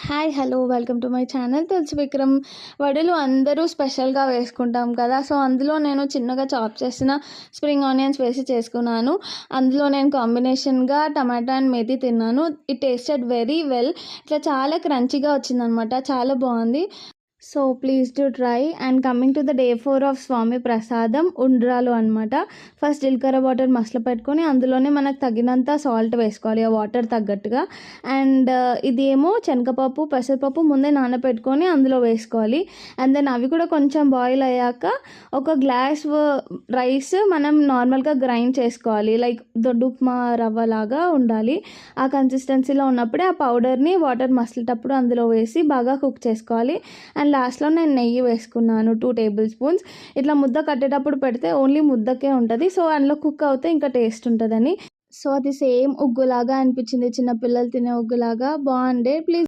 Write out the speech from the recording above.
Hi hello welcome to my channel Tulasi Vikram. వడలు అందరూ స్పెషల్గా వేసుకుంటాం కదా. సో అందులో నేను చిన్నగా చాప్ చేసిన స్ప్రింగ్ ఆనియన్స్ వేసి చేసుకున్నాను. అందులో నేను కాంబినేషన్గా టమాటా అండ్ మేతి తిన్నాను. It tasted very well. ఇట్లా చాలా క్రంచీగా వచ్చిందనమాట, చాలా బాగుంది. So please to try. And coming to the day 4 of స్వామి ప్రసాదం ఉండ్రాలు అనమాట. ఫస్ట్ జీలకర్ర వాటర్ మసలు పెట్టుకొని అందులోనే మనకు తగినంత సాల్ట్ వేసుకోవాలి, ఆ వాటర్ తగ్గట్టుగా. అండ్ ఇదేమో శనగపప్పు పెసరపప్పు ముందే నానబెట్టుకొని అందులో వేసుకోవాలి. అండ్ దెన్ అవి కూడా కొంచెం బాయిల్ అయ్యాక ఒక గ్లాస్ రైస్ మనం నార్మల్గా గ్రైండ్ చేసుకోవాలి, లైక్ దొడ్డు ఉప్మా రవ్వ లాగా ఉండాలి. ఆ కన్సిస్టెన్సీలో ఉన్నప్పుడే ఆ పౌడర్ని వాటర్ మసిలేటప్పుడు అందులో వేసి బాగా కుక్ చేసుకోవాలి. అండ్ లాస్ట్లో నేను నెయ్యి వేసుకున్నాను 2 టేబుల్ స్పూన్స్. ఇట్లా ముద్ద కట్టేటప్పుడు పెడితే ఓన్లీ ముద్దకే ఉంటుంది, సో అందులో కుక్ అవుతే ఇంకా టేస్ట్ ఉంటుందని. సో అది సేమ్ ఉగ్గులాగా అనిపించింది, చిన్నపిల్లలు తినే ఉగ్గులాగా బాగుండే. ప్లీజ్